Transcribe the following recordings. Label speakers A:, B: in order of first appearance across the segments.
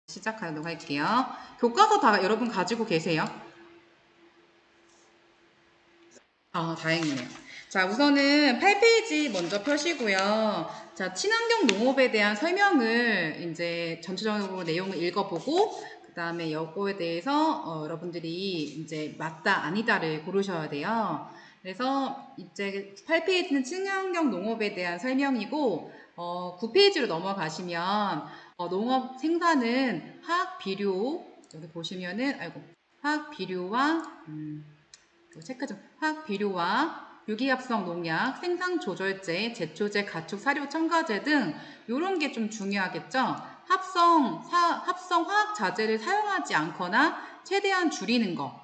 A: 시작하도록 할게요. 교과서 다 여러분 가지고 계세요? 다행이네요. 자, 우선은 8페이지 먼저 펴시고요. 자, 친환경 농업에 대한 설명을 이제 전체적으로 내용을 읽어보고, 그 다음에 요거에 대해서 여러분들이 이제 맞다, 아니다를 고르셔야 돼요. 그래서 이제 8페이지는 친환경 농업에 대한 설명이고, 9페이지로 넘어가시면, 농업 생산은 화학 비료, 여기 보시면은, 화학 비료와, 체크 좀. 화학 비료와 유기합성 농약, 생산 조절제, 제초제, 가축 사료 첨가제 등 이런 게 좀 중요하겠죠. 합성 화학 자재를 사용하지 않거나 최대한 줄이는 거,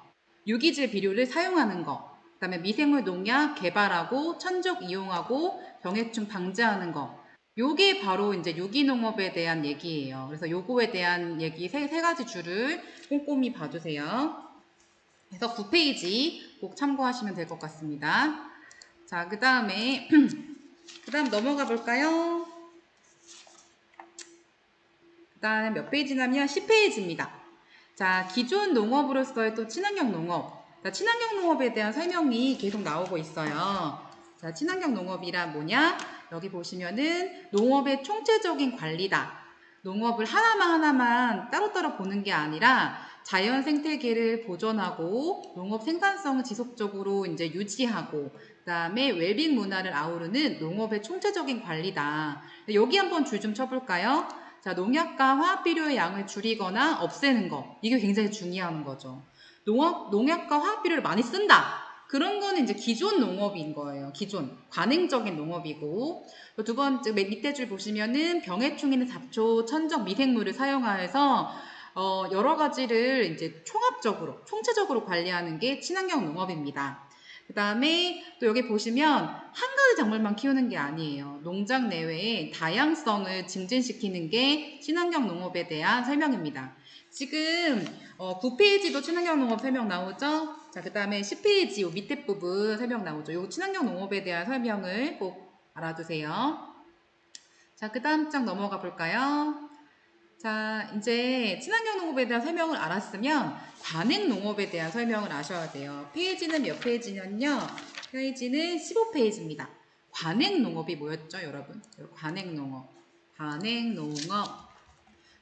A: 유기질 비료를 사용하는 거, 그다음에 미생물 농약 개발하고 천적 이용하고 병해충 방지하는 거. 요게 바로 이제 유기농업에 대한 얘기예요. 그래서 요거에 대한 얘기 세 가지 줄을 꼼꼼히 봐주세요. 그래서 9페이지 꼭 참고하시면 될 것 같습니다. 자, 그 다음에 그 다음 넘어가 볼까요? 그 다음에 몇 페이지냐면 10페이지입니다. 자, 기존 농업으로서의 또 친환경 농업. 자, 친환경 농업에 대한 설명이 계속 나오고 있어요. 자, 친환경 농업이란 뭐냐? 여기 보시면은 농업의 총체적인 관리다. 농업을 하나만 따로따로 보는 게 아니라 자연 생태계를 보존하고 농업 생산성을 지속적으로 이제 유지하고 그다음에 웰빙 문화를 아우르는 농업의 총체적인 관리다. 여기 한번 줄 좀 쳐볼까요? 자, 농약과 화학비료의 양을 줄이거나 없애는 거. 이게 굉장히 중요한 거죠. 농약과 화학비료를 많이 쓴다. 그런 거는 이제 기존 농업인 거예요. 기존. 관행적인 농업이고. 두 번째, 밑에 줄 보시면은 병해충 있는 잡초, 천적, 미생물을 사용하여서 여러 가지를 이제 총합적으로, 총체적으로 관리하는 게 친환경 농업입니다. 그 다음에 또 여기 보시면 한 가지 작물만 키우는 게 아니에요. 농장 내외의 다양성을 증진시키는 게 친환경 농업에 대한 설명입니다. 지금 9페이지도 친환경 농업 설명 나오죠? 자, 그 다음에 10페이지 요 밑에 부분 설명 나오죠? 요 친환경 농업에 대한 설명을 꼭 알아두세요. 자, 그 다음 장 넘어가 볼까요? 자, 이제 친환경 농업에 대한 설명을 알았으면 관행 농업에 대한 설명을 아셔야 돼요. 페이지는 몇 페이지냐면요. 페이지는 15페이지입니다. 관행 농업이 뭐였죠, 여러분? 관행 농업. 관행 농업.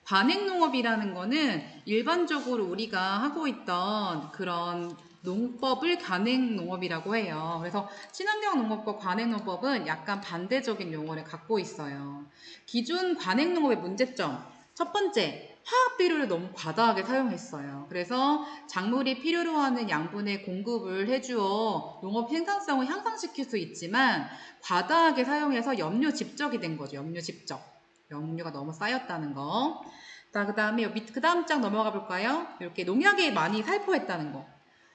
A: 관행 농업이라는 거는 일반적으로 우리가 하고 있던 그런 농법을 관행 농업이라고 해요. 그래서 친환경 농업과 관행 농법은 약간 반대적인 용어를 갖고 있어요. 기존 관행 농업의 문제점. 첫 번째, 화학 비료를 너무 과다하게 사용했어요. 그래서 작물이 필요로 하는 양분의 공급을 해주어 농업 생산성을 향상시킬 수 있지만 과다하게 사용해서 염료 집적이 된 거죠. 염료 집적. 염료가 너무 쌓였다는 거. 자, 그 다음에 그 다음 장 넘어가 볼까요? 이렇게 농약에 많이 살포했다는 거.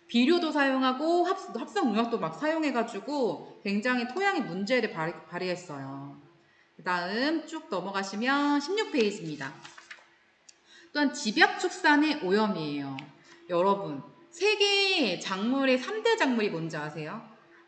A: 비료도 사용하고 합성 농약도 막 사용해가지고 굉장히 토양의 문제를 발휘했어요. 그 다음 쭉 넘어가시면 16페이지입니다. 또한 집약 축산의 오염이에요. 여러분, 세계 작물의 3대 작물이 뭔지 아세요?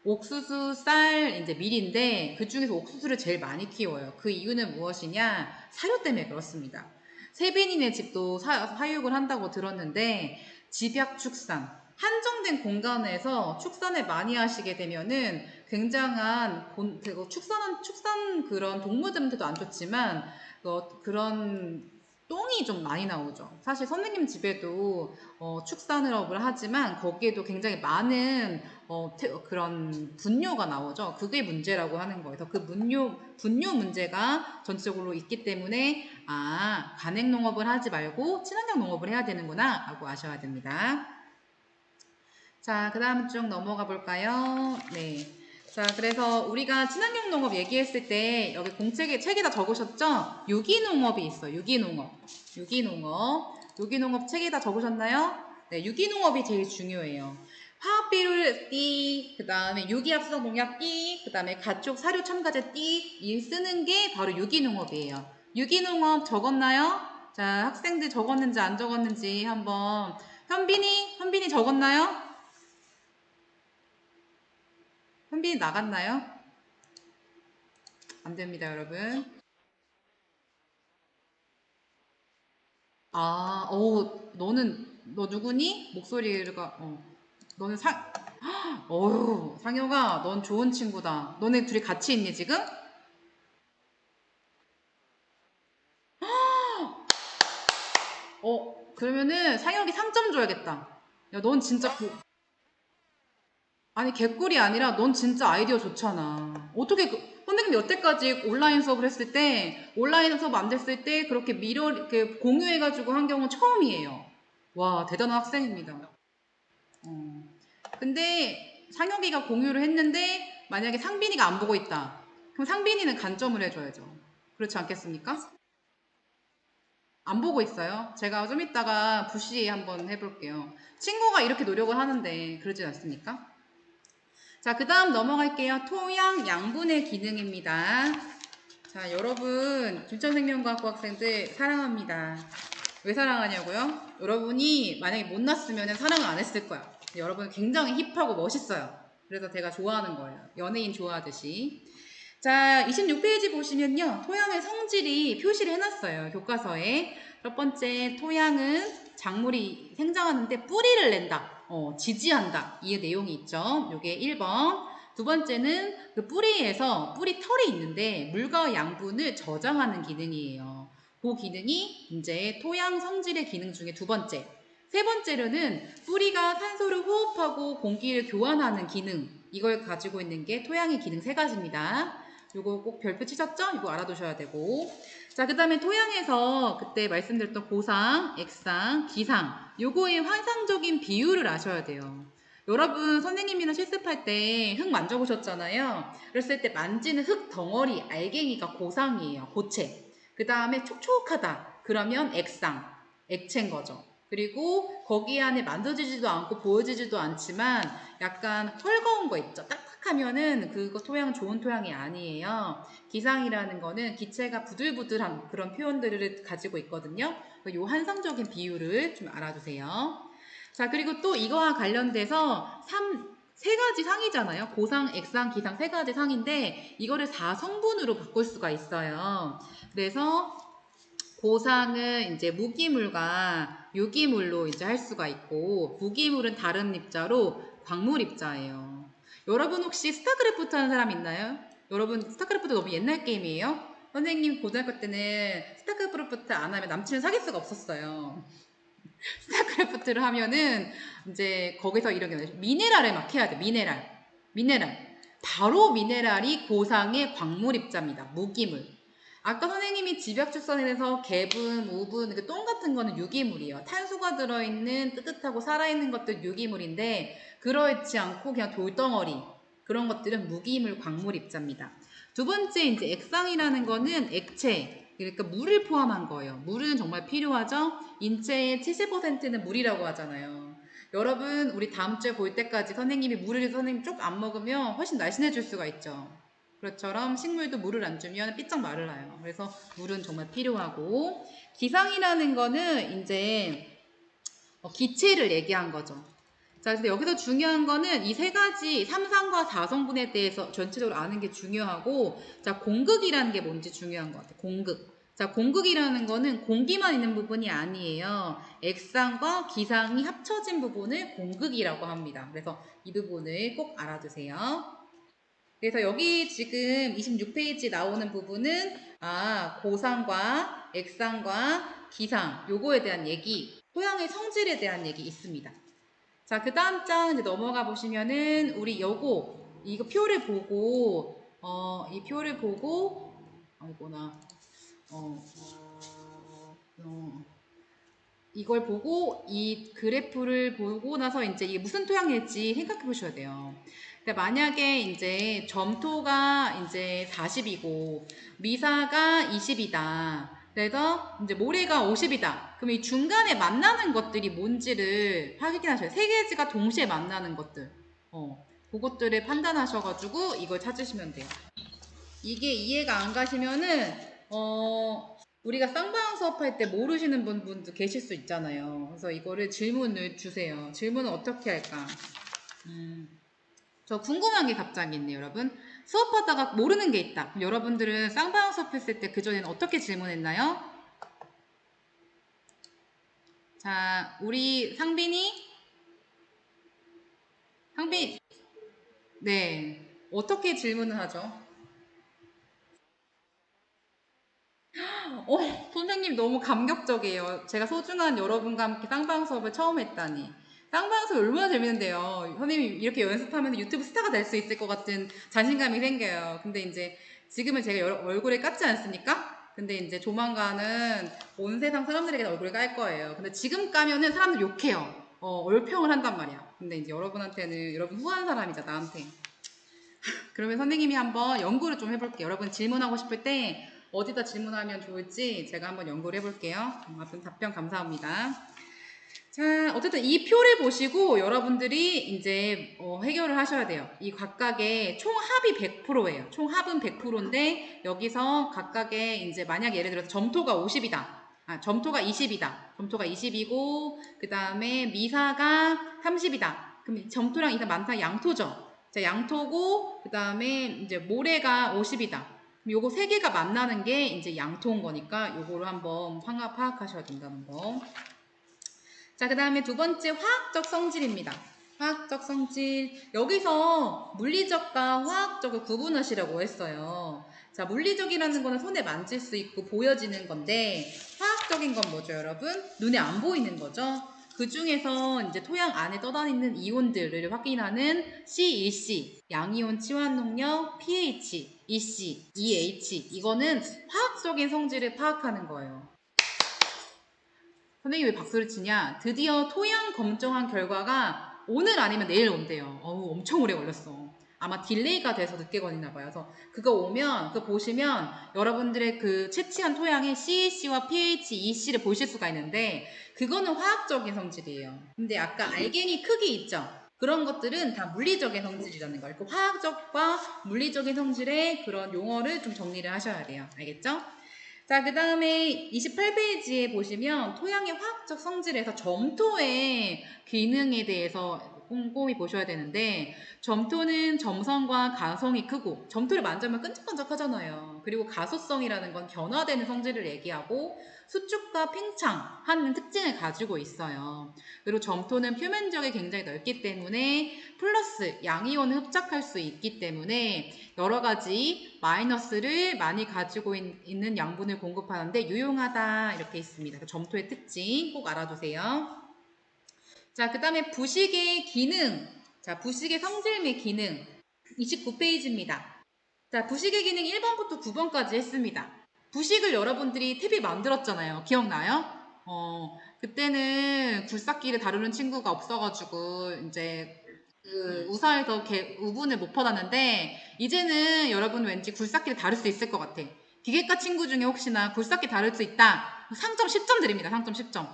A: 옥수수, 쌀, 이제 밀인데 그 중에서 옥수수를 제일 많이 키워요. 그 이유는 무엇이냐? 사료 때문에 그렇습니다. 세빈이네 집도 사육을 한다고 들었는데 집약 축산, 한정된 공간에서 축산을 많이 하시게 되면은 굉장한 축산 그런 동물들한테도 안 좋지만 그런 똥이 좀 많이 나오죠. 사실 선생님 집에도 축산업을 하지만 거기에도 굉장히 많은 그런 분뇨가 나오죠. 그게 문제라고 하는 거예요. 그래서 그 분뇨 문제가 전체적으로 있기 때문에 관행 농업을 하지 말고 친환경 농업을 해야 되는구나 라고 아셔야 됩니다. 자, 그 다음 쭉 넘어가 볼까요? 네. 자, 그래서 우리가 친환경 농업 얘기했을 때 여기 책에다 적으셨죠? 유기농업이 있어요. 유기농업. 유기농업 책에다 적으셨나요? 네, 유기농업이 제일 중요해요. 화학비료를 띠, 그 다음에 유기합성 농약 띠, 그 다음에 가축 사료 첨가제 띠, 이 쓰는 게 바로 유기농업이에요. 유기농업 적었나요? 자, 학생들 적었는지 안 적었는지 한번 현빈이 적었나요? 현빈이 나갔나요? 안 됩니다, 여러분. 너 누구니? 목소리가, 너는 어휴, 상혁아, 넌 좋은 친구다. 너네 둘이 같이 있니, 지금? 그러면은 상혁이 상점 줘야겠다. 야, 넌 진짜 아니, 개꿀이 아니라 넌 진짜 아이디어 좋잖아. 어떻게 선생님이 여태까지 온라인 수업을 했을 때, 온라인 수업 안 됐을 때 그렇게 이렇게 공유해가지고 한 경우는 처음이에요. 와, 대단한 학생입니다. 어. 근데 상혁이가 공유를 했는데 만약에 상빈이가 안 보고 있다. 그럼 상빈이는 간점을 해줘야죠. 그렇지 않겠습니까? 안 보고 있어요. 제가 좀 이따가 부시 한번 해볼게요. 친구가 이렇게 노력을 하는데 그러지 않습니까? 자, 그 다음 넘어갈게요. 토양 양분의 기능입니다. 자, 여러분 김천생명과학부 학생들 사랑합니다. 왜 사랑하냐고요? 여러분이 만약에 못 났으면 사랑을 안 했을 거야. 여러분 굉장히 힙하고 멋있어요. 그래서 제가 좋아하는 거예요. 연예인 좋아하듯이. 자, 26페이지 보시면요. 토양의 성질이 표시를 해놨어요. 교과서에. 첫 번째, 토양은 작물이 생장하는데 뿌리를 낸다. 지지한다. 이 내용이 있죠. 요게 1번. 두 번째는 그 뿌리에서 뿌리 털이 있는데 물과 양분을 저장하는 기능이에요. 그 기능이 이제 토양 성질의 기능 중에 두 번째. 세 번째로는 뿌리가 산소를 호흡하고 공기를 교환하는 기능. 이걸 가지고 있는 게 토양의 기능 세 가지입니다. 요거 꼭 별표 치셨죠? 이거 알아두셔야 되고. 자, 그 다음에 토양에서 그때 말씀드렸던 고상, 액상, 기상. 요거의 환상적인 비율을 아셔야 돼요. 여러분, 선생님이랑 실습할 때 흙 만져보셨잖아요. 그랬을 때 만지는 흙 덩어리, 알갱이가 고상이에요. 고체. 그 다음에 촉촉하다. 그러면 액상, 액체인 거죠. 그리고 거기 안에 만져지지도 않고 보여지지도 않지만 약간 헐거운 거 있죠. 딱딱하면은 그거 토양 좋은 토양이 아니에요. 기상이라는 거는 기체가 부들부들한 그런 표현들을 가지고 있거든요. 요 환상적인 비율을 좀 알아두세요. 자, 그리고 또 이거와 관련돼서 세 가지 상이잖아요. 고상, 액상, 기상 세 가지 상인데 이거를 4성분으로 바꿀 수가 있어요. 그래서 고상은 이제 무기물과 유기물로 이제 할 수가 있고 무기물은 다른 입자로 광물 입자예요. 여러분 혹시 스타크래프트 하는 사람 있나요? 여러분 스타크래프트 너무 옛날 게임이에요? 선생님 고등학교 때는 스타크래프트 안 하면 남친을 사귈 수가 없었어요. 스타크래프트를 하면은 이제 거기서 이런 게 나와요. 미네랄을 막 해야 돼. 미네랄. 바로 미네랄이 고상의 광물 입자입니다. 무기물. 아까 선생님이 집약출선에서 개분, 우분, 그 똥 같은 거는 유기물이에요. 탄소가 들어있는 뜨뜻하고 살아있는 것들 유기물인데 그렇지 않고 그냥 돌덩어리 그런 것들은 무기물 광물 입자입니다. 두 번째 이제 액상이라는 거는 액체 그러니까 물을 포함한 거예요. 물은 정말 필요하죠. 인체의 70%는 물이라고 하잖아요. 여러분 우리 다음 주에 볼 때까지 선생님이 물을 선생님 쪽 안 먹으면 훨씬 날씬해질 수가 있죠. 그것처럼 식물도 물을 안 주면 삐쩍 마르나요. 그래서 물은 정말 필요하고 기상이라는 거는 이제 기체를 얘기한 거죠. 자, 그래서 여기서 중요한 거는 이 세 가지 3상과 4성분에 대해서 전체적으로 아는 게 중요하고 자, 공극이라는 게 뭔지 중요한 것 같아요. 공극. 자, 공극이라는 거는 공기만 있는 부분이 아니에요. 액상과 기상이 합쳐진 부분을 공극이라고 합니다. 그래서 이 부분을 꼭 알아두세요. 그래서 여기 지금 26페이지 나오는 부분은 고상과 액상과 기상 요거에 대한 얘기, 토양의 성질에 대한 얘기 있습니다. 자, 그 다음 장 이제 넘어가 보시면은 우리 이거 표를 보고 이 표를 보고 아이고나 어, 어, 이걸 보고 이 그래프를 보고 나서 이제 이게 무슨 토양일지 생각해 보셔야 돼요. 그러니까 만약에 이제 점토가 이제 40이고 미사가 20이다. 그래서 이제 모래가 50이다. 그럼 이 중간에 만나는 것들이 뭔지를 확인하셔야 돼요. 세 개지가 동시에 만나는 것들. 그것들을 판단하셔가지고 이걸 찾으시면 돼요. 이게 이해가 안 가시면은 우리가 쌍방향 수업할 때 모르시는 분도 계실 수 있잖아요. 그래서 이거를 질문을 주세요. 질문은 어떻게 할까? 저 궁금한 게 갑자기 있네요, 여러분. 수업하다가 모르는 게 있다. 그럼 여러분들은 쌍방향 수업했을 때 그전에는 어떻게 질문했나요? 자, 우리 상빈이? 상빈, 네. 어떻게 질문을 하죠? 선생님 너무 감격적이에요. 제가 소중한 여러분과 함께 쌍방 수업을 처음 했다니. 쌍방 수업 얼마나 재밌는데요. 선생님이 이렇게 연습하면 유튜브 스타가 될 수 있을 것 같은 자신감이 생겨요. 근데 이제 지금은 제가 얼굴에 깠지 않습니까? 근데 이제 조만간은 온 세상 사람들에게 얼굴에 깔 거예요. 근데 지금 까면은 사람들 욕해요. 얼평을 한단 말이야. 근데 이제 여러분한테는 여러분 후한 사람이자 나한테. 그러면 선생님이 한번 연구를 좀 해볼게요. 여러분 질문하고 싶을 때 어디다 질문하면 좋을지 제가 한번 연구를 해볼게요. 아무튼 답변 감사합니다. 자, 어쨌든 이 표를 보시고 여러분들이 이제 해결을 하셔야 돼요. 이 각각의 총합이 100%예요. 총합은 100%인데 여기서 각각의 이제 만약 예를 들어서 점토가 50이다. 점토가 20이다. 점토가 20이고 그 다음에 미사가 30이다. 그럼 점토랑 이사 많다 양토죠. 자, 양토고 그 다음에 이제 모래가 50이다. 요거 세 개가 만나는 게 이제 양토인 거니까 요거를 한번 파악하셔야 된다는 거. 자, 그 다음에 두 번째 화학적 성질입니다. 화학적 성질. 여기서 물리적과 화학적을 구분하시라고 했어요. 자, 물리적이라는 거는 손에 만질 수 있고 보여지는 건데 화학적인 건 뭐죠, 여러분? 눈에 안 보이는 거죠. 그 중에서 이제 토양 안에 떠다니는 이온들을 확인하는 C1C, 양이온 치환 능력, pH, EC, EH. 이거는 화학적인 성질을 파악하는 거예요. 선생님 왜 박수를 치냐? 드디어 토양 검정한 결과가 오늘 아니면 내일 온대요. 엄청 오래 걸렸어. 아마 딜레이가 돼서 늦게 걸리나 봐요. 그래서 그거 오면, 그거 보시면 여러분들의 그 채취한 토양에 CAC와 pH, EC를 보실 수가 있는데 그거는 화학적인 성질이에요. 근데 아까 알갱이 크기 있죠? 그런 것들은 다 물리적인 성질이라는 걸. 그 화학적과 물리적인 성질의 그런 용어를 좀 정리를 하셔야 돼요. 알겠죠? 자, 그 다음에 28페이지에 보시면 토양의 화학적 성질에서 점토의 기능에 대해서 꼼꼼히 보셔야 되는데 점토는 점성과 가성이 크고 점토를 만지면 끈적끈적 하잖아요. 그리고 가소성이라는 건 변화되는 성질을 얘기하고 수축과 팽창하는 특징을 가지고 있어요. 그리고 점토는 표면 지역이 굉장히 넓기 때문에 플러스 양이온을 흡착할 수 있기 때문에 여러 가지 마이너스를 많이 가지고 있는 양분을 공급하는데 유용하다 이렇게 있습니다. 점토의 특징 꼭 알아두세요. 자, 그 다음에 부식의 기능. 자, 부식의 성질 및 기능. 29페이지입니다. 자, 부식의 기능 1번부터 9번까지 했습니다. 부식을 여러분들이 탭이 만들었잖아요. 기억나요? 그때는 굴삭기를 다루는 친구가 없어가지고 이제 그 우사에서 우분을 못 받았는데 이제는 여러분 왠지 굴삭기를 다룰 수 있을 것 같아. 기계과 친구 중에 혹시나 굴삭기 다룰 수 있다. 상점 10점 드립니다. 상점 10점.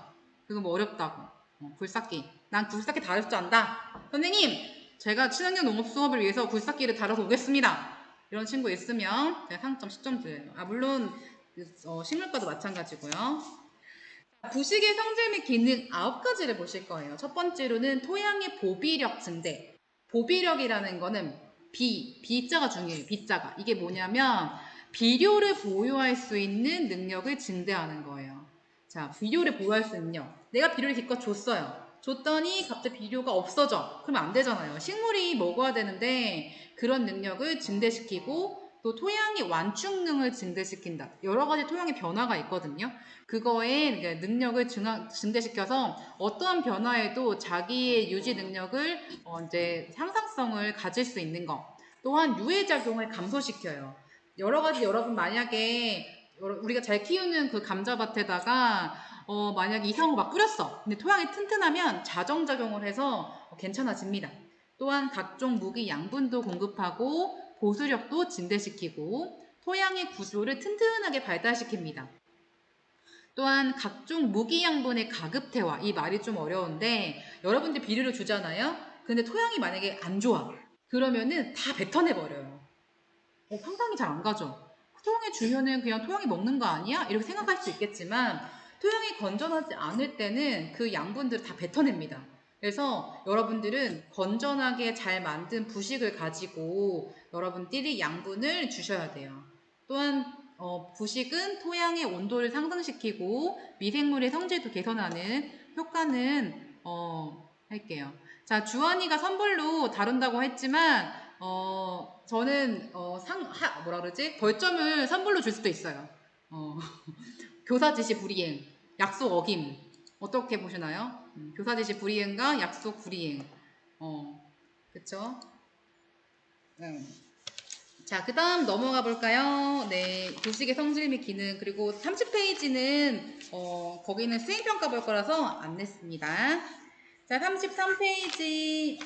A: 그거 뭐 어렵다고. 굴삭기. 난 굴삭기 다룰 줄 안다. 선생님, 제가 친환경 농업 수업을 위해서 굴삭기를 다뤄서 오겠습니다. 이런 친구 있으면 제가 상점 10점 드려요. 물론 식물과도 마찬가지고요. 부식의 성질 및 기능 9가지를 보실 거예요. 첫 번째로는 토양의 보비력 증대. 보비력이라는 거는 비자가 중요해요. 비자가. 이게 뭐냐면 비료를 보유할 수 있는 능력을 증대하는 거예요. 자, 비료를 보유할 수 있는 능력. 내가 비료를 기껏 줬어요. 줬더니 갑자기 비료가 없어져. 그러면 안 되잖아요. 식물이 먹어야 되는데 그런 능력을 증대시키고 또 토양의 완충능을 증대시킨다. 여러 가지 토양의 변화가 있거든요. 그거에 능력을 증대시켜서 어떠한 변화에도 자기의 유지 능력을 이제 향상성을 가질 수 있는 것. 또한 유해작용을 감소시켜요. 여러 가지 여러분 만약에 우리가 잘 키우는 그 감자밭에다가 만약에 이상한 거 막 뿌렸어. 근데 토양이 튼튼하면 자정작용을 해서 괜찮아집니다. 또한 각종 무기 양분도 공급하고 보수력도 증대시키고 토양의 구조를 튼튼하게 발달시킵니다. 또한 각종 무기 양분의 가급태화, 이 말이 좀 어려운데 여러분들 비료를 주잖아요. 근데 토양이 만약에 안 좋아. 그러면은 다 뱉어내버려요. 상상이 잘 안 가죠. 토양에 주면은 그냥 토양이 먹는 거 아니야? 이렇게 생각할 수 있겠지만 토양이 건전하지 않을 때는 그 양분들을 다 뱉어냅니다. 그래서 여러분들은 건전하게 잘 만든 부식을 가지고 여러분들이 양분을 주셔야 돼요. 또한 부식은 토양의 온도를 상승시키고 미생물의 성질도 개선하는 효과는 할게요. 자, 주원이가 선불로 다룬다고 했지만 저는 뭐라 그러지? 벌점을 선불로 줄 수도 있어요. 교사 지시 불이행, 약속 어김. 어떻게 보시나요? 교사 지시 불이행과 약속 불이행. 그쵸? 자, 그 다음 넘어가 볼까요? 네, 도식의 성질 및 기능. 그리고 30페이지는, 거기는 수행평가 볼 거라서 안 냈습니다. 자, 33페이지,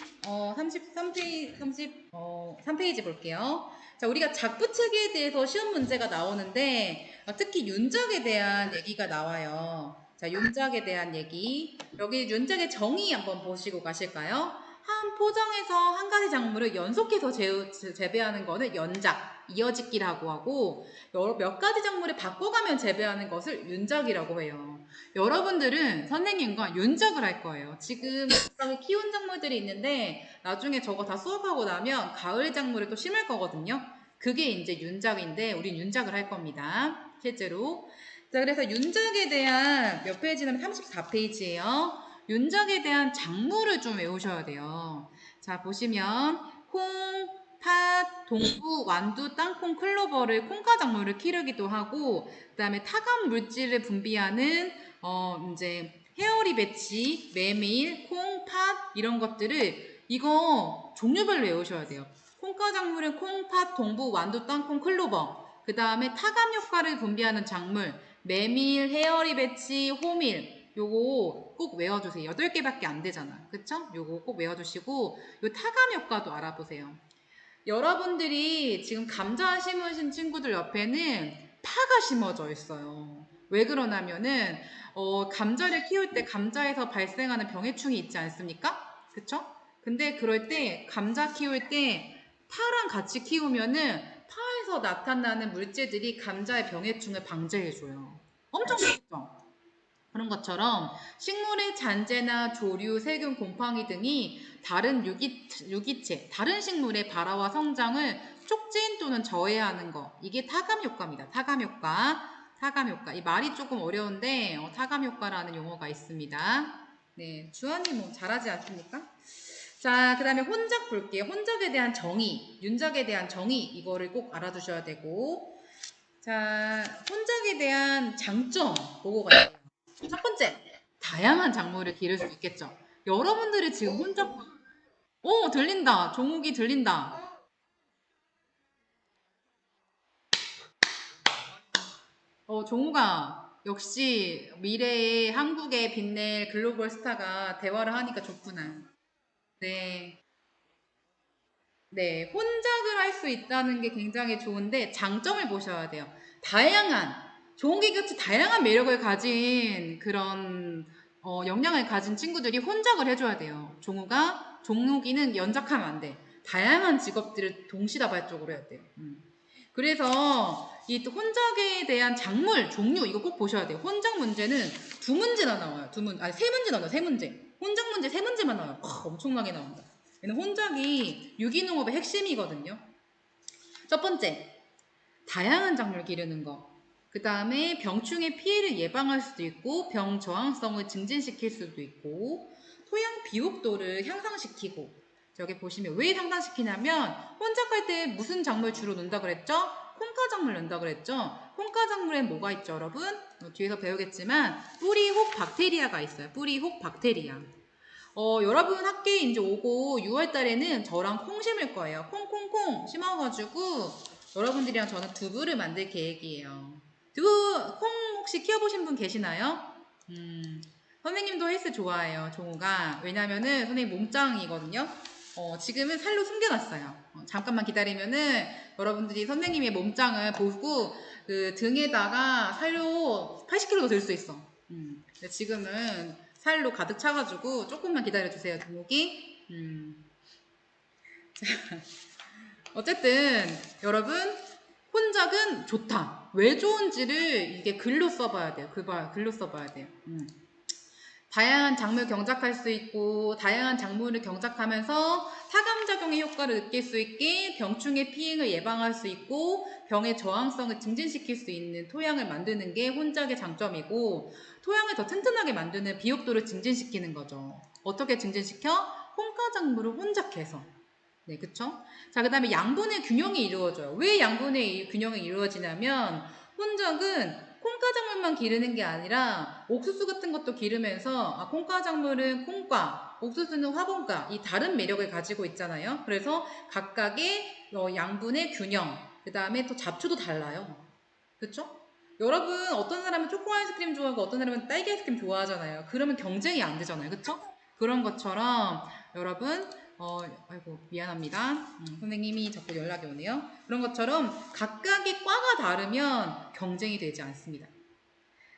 A: 3페이지 볼게요. 자, 우리가 작부책에 대해서 시험 문제가 나오는데, 특히 윤작에 대한 얘기가 나와요. 자, 윤작에 대한 얘기. 여기 윤작의 정의 한번 보시고 가실까요? 한 포장에서 한 가지 작물을 연속해서 재배하는 거는 연작, 이어짓기라고 하고 몇 가지 작물을 바꿔가면 재배하는 것을 윤작이라고 해요. 여러분들은 선생님과 윤작을 할 거예요. 지금 키운 작물들이 있는데 나중에 저거 다 수업하고 나면 가을 작물을 또 심을 거거든요. 그게 이제 윤작인데 우린 윤작을 할 겁니다. 실제로. 자, 그래서 윤작에 대한 몇 페이지냐면 34페이지예요. 윤작에 대한 작물을 좀 외우셔야 돼요. 자, 보시면 콩, 팥, 동부, 완두, 땅콩, 클로버를 콩과 작물을 키우기도 하고 그 다음에 타감 물질을 분비하는 이제 헤어리 배치, 메밀, 콩, 팥 이런 것들을 이거 종류별로 외우셔야 돼요. 콩과 작물은 콩, 팥, 동부, 완두, 땅콩, 클로버 그 다음에 타감 효과를 분비하는 작물 메밀, 헤어리 배치, 호밀 요거 꼭 외워주세요. 8개밖에 안 되잖아. 그쵸? 요거 꼭 외워주시고 요 타감 효과도 알아보세요. 여러분들이 지금 감자 심으신 친구들 옆에는 파가 심어져 있어요. 왜 그러냐면은 감자를 키울 때 감자에서 발생하는 병해충이 있지 않습니까? 그쵸? 근데 그럴 때 감자 키울 때 파랑 같이 키우면은 파에서 나타나는 물질들이 감자의 병해충을 방지해줘요. 엄청 좋죠? 그런 것처럼 식물의 잔재나 조류, 세균, 곰팡이 등이 다른 유기체, 다른 식물의 발화와 성장을 촉진 또는 저해하는 거. 이게 타감 효과입니다. 타감 효과. 타감 효과. 이 말이 조금 어려운데 타감 효과라는 용어가 있습니다. 네, 주원이 뭐 잘하지 않습니까? 자, 그 다음에 혼작 볼게요. 혼작에 대한 정의, 윤작에 대한 정의 이거를 꼭 알아두셔야 되고 자, 혼작에 대한 장점 보고 가요. 첫 번째, 다양한 작물을 기를 수 있겠죠. 여러분들이 지금 혼작, 들린다. 종욱이 들린다. 종욱아, 역시 미래의 한국에 빛낼 글로벌 스타가 대화를 하니까 좋구나. 네. 네, 혼작을 할 수 있다는 게 굉장히 좋은데 장점을 보셔야 돼요. 다양한, 종기같이 다양한 매력을 가진 그런 역량을 가진 친구들이 혼작을 해줘야 돼요. 종욱이는 연작하면 안 돼. 다양한 직업들을 동시다발적으로 해야 돼요. 그래서 이 혼작에 대한 작물 종류 이거 꼭 보셔야 돼요. 혼작 문제는 두 문제나 나와요. 아니 세 문제 나와요. 세 문제. 혼작 문제 세 문제만 나와요. 엄청나게 나온다. 얘는 혼작이 유기농업의 핵심이거든요. 첫 번째, 다양한 작물 기르는 거. 그 다음에 병충해 피해를 예방할 수도 있고 병 저항성을 증진시킬 수도 있고 토양 비옥도를 향상시키고 저기 보시면 왜 향상시키냐면 혼작할 때 무슨 작물 주로 넣는다 그랬죠? 콩가 작물 넣는다 그랬죠? 콩가 작물엔 뭐가 있죠 여러분? 뒤에서 배우겠지만 뿌리혹 박테리아가 있어요. 뿌리혹 박테리아. 여러분 학교에 이제 오고 6월 달에는 저랑 콩 심을 거예요. 콩콩콩 심어가지고 여러분들이랑 저는 두부를 만들 계획이에요. 두부, 콩 혹시 키워보신 분 계시나요? 선생님도 헬스 좋아해요, 종우가. 왜냐면은 선생님 몸짱이거든요. 지금은 살로 숨겨놨어요. 잠깐만 기다리면은 여러분들이 선생님의 몸짱을 보고 그 등에다가 살로 80kg도 들 수 있어. 근데 지금은 살로 가득 차가지고 조금만 기다려주세요, 종욱이. 어쨌든 여러분 혼작은 좋다. 왜 좋은지를 이게 글로 써봐야 돼요. 글로 써봐야 돼요. 다양한 작물 경작할 수 있고 다양한 작물을 경작하면서 사감작용의 효과를 느낄 수 있게 병충해 피해를 예방할 수 있고 병의 저항성을 증진시킬 수 있는 토양을 만드는 게 혼작의 장점이고 토양을 더 튼튼하게 만드는 비옥도를 증진시키는 거죠. 어떻게 증진시켜? 혼가작물을 혼작해서. 네, 그쵸? 자, 그 다음에 양분의 균형이 이루어져요. 왜 양분의 균형이 이루어지냐면 혼작은 콩가작물만 기르는 게 아니라 옥수수 같은 것도 기르면서 콩가작물은 콩가, 옥수수는 화분가 이 다른 매력을 가지고 있잖아요. 그래서 각각의 양분의 균형, 그 다음에 또 잡초도 달라요. 그쵸? 여러분 어떤 사람은 초코 아이스크림 좋아하고 어떤 사람은 딸기 아이스크림 좋아하잖아요. 그러면 경쟁이 안 되잖아요. 그쵸? 그런 것처럼 여러분 아이고 미안합니다. 선생님이 자꾸 연락이 오네요. 그런 것처럼 각각의 과가 다르면 경쟁이 되지 않습니다.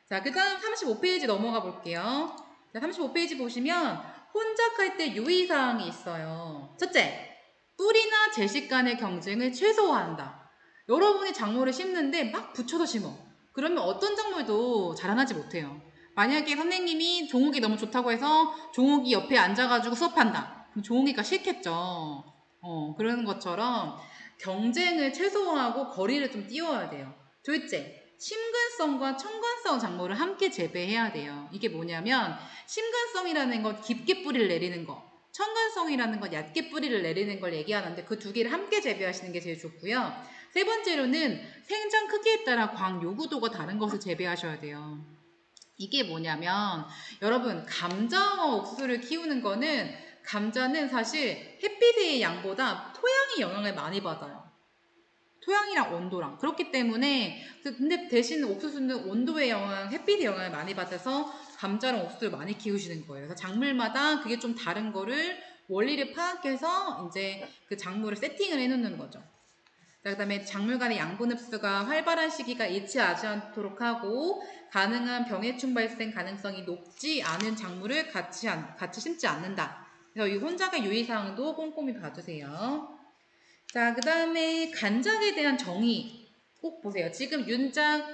A: 자, 그 다음 35페이지 넘어가 볼게요. 자, 35페이지 보시면 혼작할 때 유의사항이 있어요. 첫째, 뿌리나 재식 간의 경쟁을 최소화한다. 여러분이 작물을 심는데 막 붙여서 심어. 그러면 어떤 작물도 자라나지 못해요. 만약에 선생님이 종욱이 너무 좋다고 해서 종욱이 옆에 앉아가지고 수업한다. 그럼 종욱이가 싫겠죠. 그러는 것처럼 경쟁을 최소화하고 거리를 좀 띄워야 돼요. 둘째, 심근성과 청근성 작물을 함께 재배해야 돼요. 이게 뭐냐면 심근성이라는 건 깊게 뿌리를 내리는 거, 청근성이라는 건 얕게 뿌리를 내리는 걸 얘기하는데 그 두 개를 함께 재배하시는 게 제일 좋고요. 세 번째로는 생장 크기에 따라 광 요구도가 다른 것을 재배하셔야 돼요. 이게 뭐냐면 여러분 감자와 옥수수를 키우는 거는 감자는 사실 햇빛의 양보다 토양의 영향을 많이 받아요. 토양이랑 온도랑 그렇기 때문에 근데 대신 옥수수는 온도의 영향, 햇빛의 영향을 많이 받아서 감자랑 옥수수를 많이 키우시는 거예요. 그래서 작물마다 그게 좀 다른 거를 원리를 파악해서 이제 그 작물을 세팅을 해놓는 거죠. 그 다음에 작물 간의 양분 흡수가 활발한 시기가 일치하지 않도록 하고 가능한 병해충 발생 가능성이 높지 않은 작물을 같이 심지 않는다. 그래서 이 혼작의 유의사항도 꼼꼼히 봐주세요. 자, 그 다음에 간작에 대한 정의 꼭 보세요. 지금 윤작,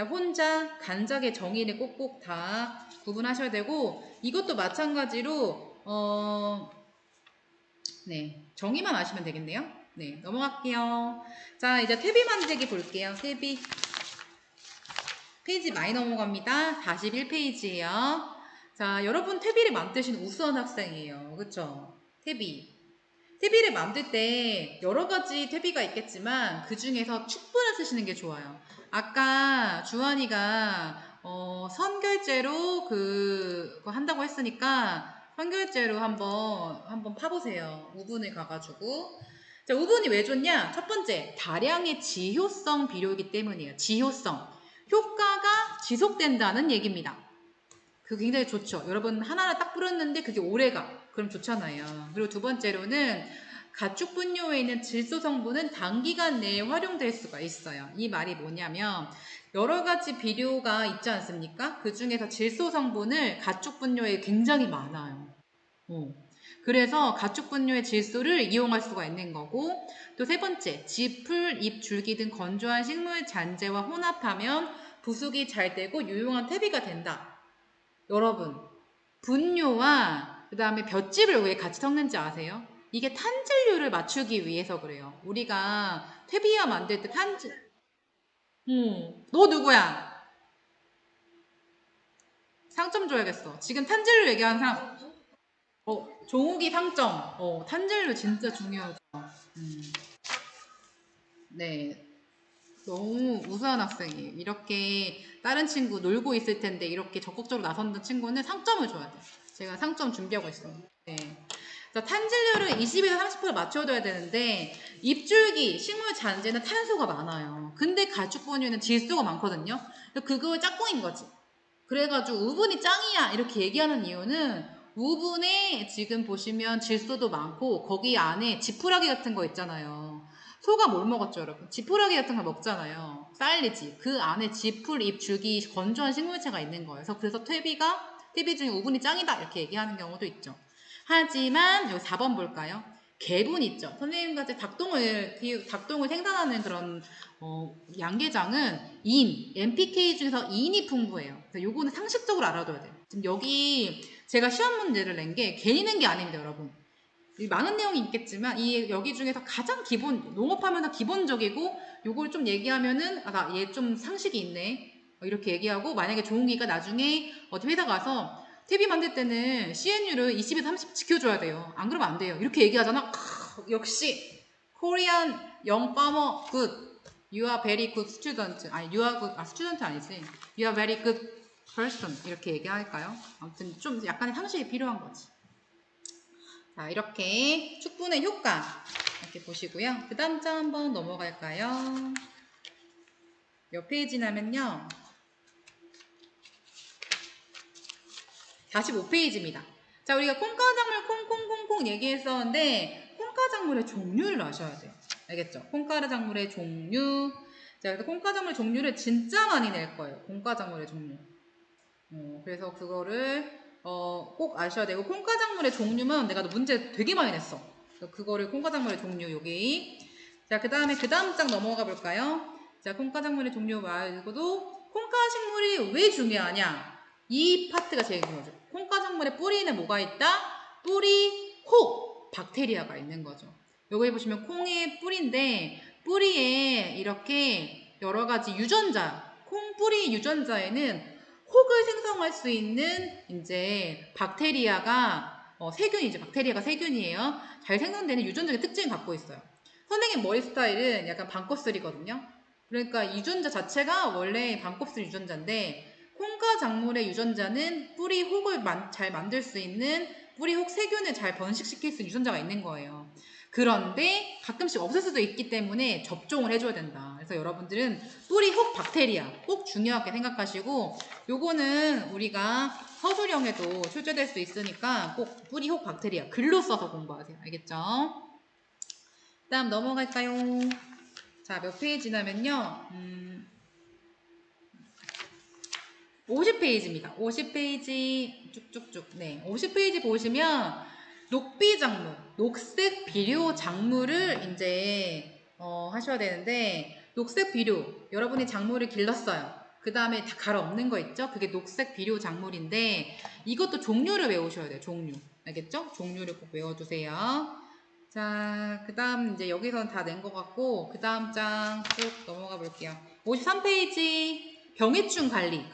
A: 혼작, 간작의 정의를 꼭꼭 다 구분하셔야 되고 이것도 마찬가지로 네, 정의만 아시면 되겠네요. 네, 넘어갈게요. 자, 이제 퇴비 만들기 볼게요. 퇴비. 페이지 많이 넘어갑니다. 41페이지예요. 자, 여러분 퇴비를 만드신 우수한 학생이에요. 그쵸? 퇴비. 퇴비를 만들 때 여러 가지 퇴비가 있겠지만 그 중에서 축분을 쓰시는 게 좋아요. 아까 주한이가 선결제로 그거 한다고 했으니까 선결제로 한번 파보세요. 우분을 가가지고. 자, 우분이 왜 좋냐? 첫 번째, 다량의 지효성 비료이기 때문이에요. 지효성. 효과가 지속된다는 얘기입니다. 그거 굉장히 좋죠. 여러분 하나를 딱 뿌렸는데 그게 오래가. 그럼 좋잖아요. 그리고 두 번째로는 가축 분뇨에 있는 질소 성분은 단기간 내에 활용될 수가 있어요. 이 말이 뭐냐면 여러 가지 비료가 있지 않습니까? 그 중에서 질소 성분을 가축 분뇨에 굉장히 많아요. 그래서 가축 분뇨의 질소를 이용할 수가 있는 거고 또 세 번째, 지풀, 잎, 줄기 등 건조한 식물 잔재와 혼합하면 부숙이 잘 되고 유용한 퇴비가 된다. 여러분, 분뇨와 그 다음에 볏짚을 왜 같이 섞는지 아세요? 이게 탄질률을 맞추기 위해서 그래요. 우리가 퇴비와 만들 때 너 누구야? 상점 줘야겠어. 지금 탄질률 얘기하는 사람, 종욱이 상점. 탄질률 진짜 중요하죠. 네. 너무 우수한 학생이에요. 이렇게 다른 친구 놀고 있을 텐데 이렇게 적극적으로 나선던 친구는 상점을 줘야 돼요. 제가 상점 준비하고 있어요. 네. 탄질률을 20에서 30% 맞춰둬야 되는데 잎줄기, 식물 잔재는 탄소가 많아요. 근데 가축 분유는 질소가 많거든요. 그거 짝꿍인 거지. 그래가지고 우분이 짱이야 이렇게 얘기하는 이유는 우분에 지금 보시면 질소도 많고 거기 안에 지푸라기 같은 거 있잖아요. 소가 뭘 먹었죠, 여러분? 지푸라기 같은 거 먹잖아요. 쌀리지. 그 안에 지풀, 잎, 줄기, 건조한 식물체가 있는 거예요. 그래서 퇴비 중에 우분이 짱이다 이렇게 얘기하는 경우도 있죠. 하지만 여기 4번 볼까요? 개분 있죠. 선생님같이 닭똥을 생산하는 그런 양계장은 NPK 중에서 인이 풍부해요. 그래서 요거는 상식적으로 알아둬야 돼요. 지금 여기 제가 시험 문제를 낸 게 괜히 낸 게 아닙니다, 여러분. 많은 내용이 있겠지만 이 여기 중에서 가장 기본, 농업하면서 기본적이고 요걸 좀 얘기하면은 얘 좀 상식이 있네 이렇게 얘기하고, 만약에 종욱이가 나중에 어디 회사 가서 TV 만들 때는 CNU를 20에서 30 지켜줘야 돼요. 안 그러면 안 돼요. 이렇게 얘기하잖아. 역시 Korean young farmer good. You are very good student. 아니 you are good. student 아니지. You are very good person. 이렇게 얘기할까요? 아무튼 좀 약간의 상식이 필요한 거지. 자, 이렇게 축분의 효과 이렇게 보시고요. 그 다음 장 한번 넘어갈까요? 몇 페이지냐면요. 45페이지입니다. 자, 우리가 콩가작물 콩콩콩콩 얘기했었는데 콩가작물의 종류를 아셔야 돼요. 알겠죠? 콩가작물의 종류. 자, 그래서 콩가작물 종류를 진짜 많이 낼 거예요. 콩가작물의 종류. 그래서 그거를 꼭 아셔야 되고, 콩가작물의 종류만 내가 문제 되게 많이 냈어. 그거를 콩가작물의 종류 여기. 자, 그 다음에 그 다음 장 넘어가 볼까요? 자, 콩가작물의 종류 말고도 콩가식물이 왜 중요하냐? 이 파트가 제일 중요하죠. 콩가작물의 뿌리에는 뭐가 있다? 뿌리 혹 박테리아가 있는 거죠. 여기 보시면 콩의 뿌리인데 뿌리에 이렇게 여러 가지 유전자, 콩 뿌리 유전자에는 혹을 생성할 수 있는 이제 박테리아가 세균이죠. 박테리아가 세균이에요. 잘 생성되는 유전적인 특징을 갖고 있어요. 선생님 머리 스타일은 약간 반곱슬이거든요. 그러니까 유전자 자체가 원래 반곱슬 유전자인데 콩과 작물의 유전자는 뿌리 혹을 잘 만들 수 있는 뿌리 혹 세균을 잘 번식시킬 수 있는 유전자가 있는 거예요. 그런데 가끔씩 없을 수도 있기 때문에 접종을 해줘야 된다. 그래서 여러분들은 뿌리 혹 박테리아 꼭 중요하게 생각하시고, 요거는 우리가 서술형에도 출제될 수 있으니까 꼭 뿌리 혹 박테리아 글로 써서 공부하세요. 알겠죠? 다음 넘어갈까요? 자, 몇 페이지냐면요. 50페이지입니다. 50페이지 쭉쭉쭉. 네, 50페이지 보시면 녹비작물, 녹색 비료 작물을 이제 하셔야 되는데, 녹색 비료, 여러분이 작물을 길렀어요. 그 다음에 다 갈아엎는 거 있죠? 그게 녹색 비료 작물인데 이것도 종류를 외우셔야 돼요. 종류. 알겠죠? 종류를 꼭 외워두세요. 자, 그 다음 이제 여기서는 다 낸 것 같고, 그 다음 장 쭉 넘어가 볼게요. 53페이지 병해충 관리.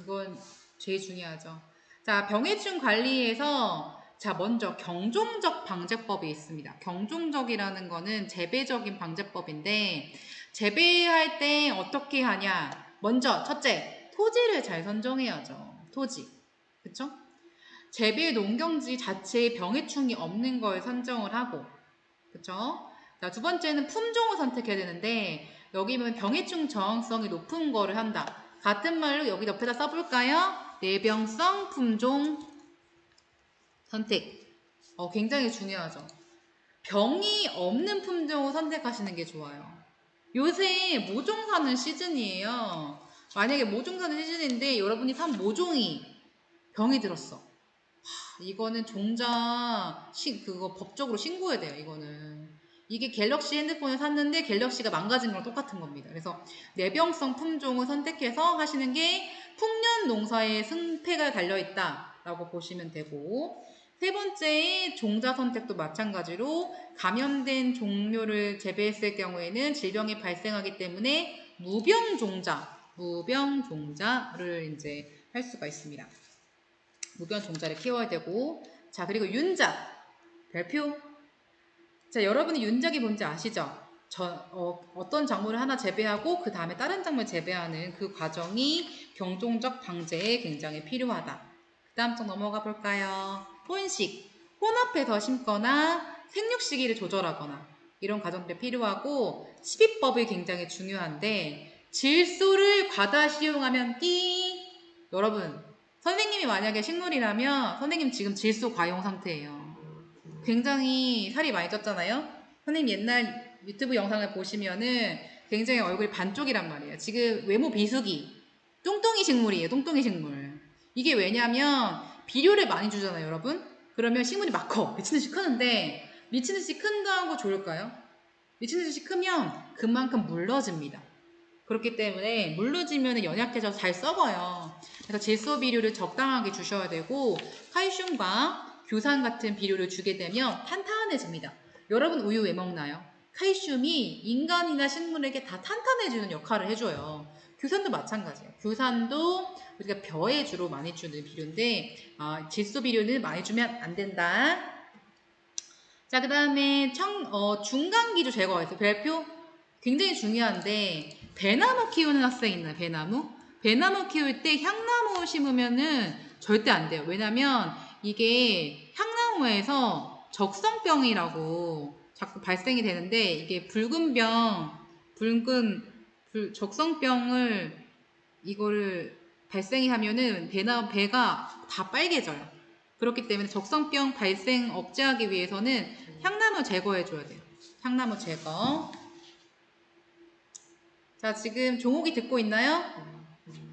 A: 이건 제일 중요하죠. 자, 병해충 관리에서 자, 먼저 경종적 방제법이 있습니다. 경종적이라는 거는 재배적인 방제법인데, 재배할 때 어떻게 하냐? 먼저 첫째, 토지를 잘 선정해야죠. 토지. 그쵸? 재배 농경지 자체에 병해충이 없는 걸 선정을 하고, 그쵸? 자, 두 번째는 품종을 선택해야 되는데, 여기 보면 병해충 저항성이 높은 거를 한다. 같은 말로 여기 옆에다 써볼까요? 내병성 품종 선택. 굉장히 중요하죠. 병이 없는 품종을 선택하시는 게 좋아요. 요새 모종 사는 시즌이에요. 만약에 모종 사는 시즌인데 여러분이 산 모종이 병이 들었어. 이거는 종자 그거 법적으로 신고해야 돼요. 이거는 이게 갤럭시 핸드폰을 샀는데 갤럭시가 망가진 거랑 똑같은 겁니다. 그래서 내병성 품종을 선택해서 하시는 게 풍년 농사의 승패가 달려있다 라고 보시면 되고, 세 번째 종자 선택도 마찬가지로 감염된 종묘를 재배했을 경우에는 질병이 발생하기 때문에 무병종자를 이제 할 수가 있습니다. 무병종자를 키워야 되고, 자, 그리고 윤작 별표. 자, 여러분이 윤작이 뭔지 아시죠? 어떤 작물을 하나 재배하고 그 다음에 다른 작물 재배하는 그 과정이 병종적 방제에 굉장히 필요하다. 그 다음 장 넘어가 볼까요? 혼식, 혼합해서 심거나 생육 시기를 조절하거나 이런 과정들이 필요하고, 시비법이 굉장히 중요한데 질소를 과다 사용하면 여러분, 선생님이 만약에 식물이라면 선생님 지금 질소 과용 상태예요. 굉장히 살이 많이 쪘잖아요. 선생님 옛날 유튜브 영상을 보시면은 굉장히 얼굴이 반쪽이란 말이에요. 지금 외모 비수기, 뚱뚱이 식물이에요. 뚱뚱이 식물. 이게 왜냐면 비료를 많이 주잖아요, 여러분. 그러면 식물이 막 커. 미친 듯이 크는데 미친 듯이 큰다고 좋을까요? 미친 듯이 크면 그만큼 물러집니다. 그렇기 때문에 물로 지면 연약해져서 잘 썩어요. 그래서 질소 비료를 적당하게 주셔야 되고 칼슘과 규산 같은 비료를 주게 되면 탄탄해집니다. 여러분 우유 왜 먹나요? 칼슘이 인간이나 식물에게 다 탄탄해주는 역할을 해줘요. 규산도 마찬가지예요. 규산도 우리가 벼에 주로 많이 주는 비료인데 질소 비료는 많이 주면 안 된다. 자, 그 다음에 중간기조 제거해서 별표 굉장히 중요한데 배나무 키우는 학생 있나요? 배나무? 배나무 키울 때 향나무 심으면은 절대 안 돼요. 왜냐면 이게 향나무에서 적성병이라고 자꾸 발생이 되는데 이게 적성병을 이거를 발생이 하면은 배가 다 빨개져요. 그렇기 때문에 적성병 발생 억제하기 위해서는 향나무 제거해줘야 돼요. 향나무 제거. 자, 지금 종욱이 듣고 있나요?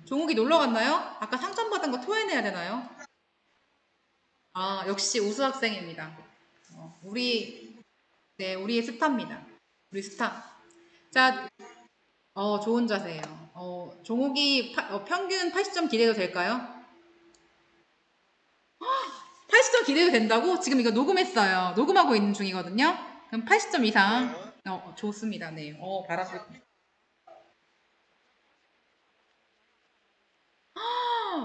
A: 종욱이 놀러 갔나요? 아까 상점 받은 거 토해내야 되나요? 역시 우수 학생입니다. 우리의 스타입니다. 우리 스타. 자, 좋은 자세예요. 종욱이 평균 80점 기대도 될까요? 80점 기대도 된다고? 지금 이거 녹음했어요. 녹음하고 있는 중이거든요. 그럼 80점 이상. 좋습니다. 네. 바라실.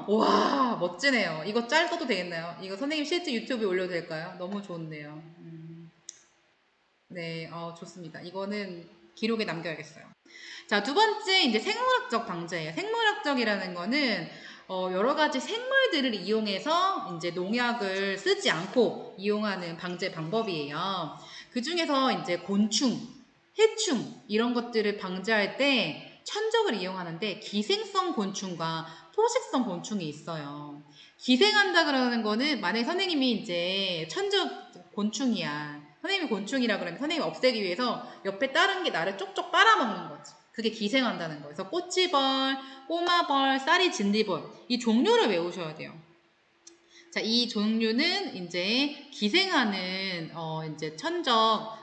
A: 와, 멋지네요. 이거 짤 써도 되겠나요? 이거 선생님 실제 유튜브에 올려도 될까요? 너무 좋은데요. 네, 좋습니다. 이거는 기록에 남겨야겠어요. 자, 두 번째, 이제 생물학적 방제예요. 생물학적이라는 거는, 여러 가지 생물들을 이용해서 이제 농약을 쓰지 않고 이용하는 방제 방법이에요. 그 중에서 이제 곤충, 해충, 이런 것들을 방제할 때 천적을 이용하는데 기생성 곤충과 포식성 곤충이 있어요. 기생한다 그러는 거는 만약에 선생님이 이제 천적 곤충이야. 선생님이 곤충이라 그러면 선생님이 없애기 위해서 옆에 다른 게 나를 쪽쪽 빨아먹는 거지. 그게 기생한다는 거예요. 그래서 꼬치벌, 꼬마벌, 쌀이 진리벌 이 종류를 외우셔야 돼요. 자, 이 종류는 이제 기생하는 이제 천적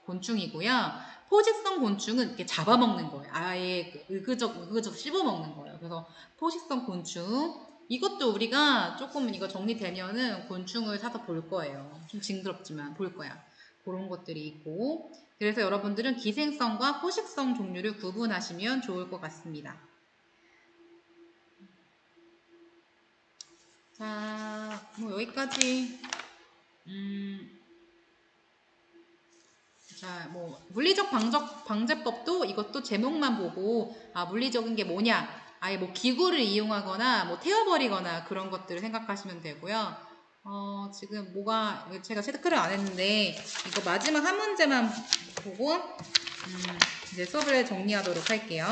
A: 곤충이고요. 포식성 곤충은 이렇게 잡아먹는 거예요. 아예 의그적 씹어먹는 거예요. 그래서 포식성 곤충 이것도 우리가 조금 이거 정리되면은 곤충을 사서 볼 거예요. 좀 징그럽지만 볼 거야. 그런 것들이 있고 그래서 여러분들은 기생성과 포식성 종류를 구분하시면 좋을 것 같습니다. 자, 뭐 여기까지. 자, 뭐 물리적 방제법도 이것도 제목만 보고 물리적인 게 뭐냐, 아예 뭐 기구를 이용하거나 뭐 태워버리거나 그런 것들을 생각하시면 되고요. 지금 제가 체크를 안 했는데 이거 마지막 한 문제만 보고 이제 수업을 정리하도록 할게요.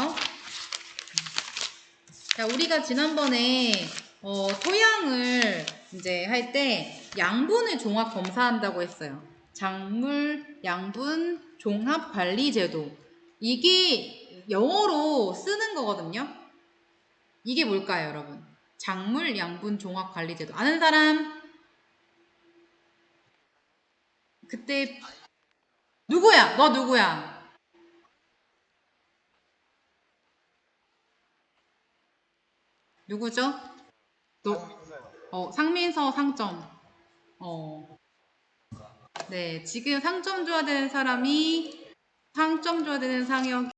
A: 자, 우리가 지난번에 토양을 이제 할 때 양분을 종합 검사한다고 했어요. 작물 양분 종합 관리 제도. 이게 영어로 쓰는 거거든요. 이게 뭘까요, 여러분? 작물 양분 종합 관리 제도. 아는 사람? 그때 누구야? 너 누구야? 누구죠? 상민서 상점. 네, 지금 상점 줘야 되는 사람이 상점 줘야 되는 상혁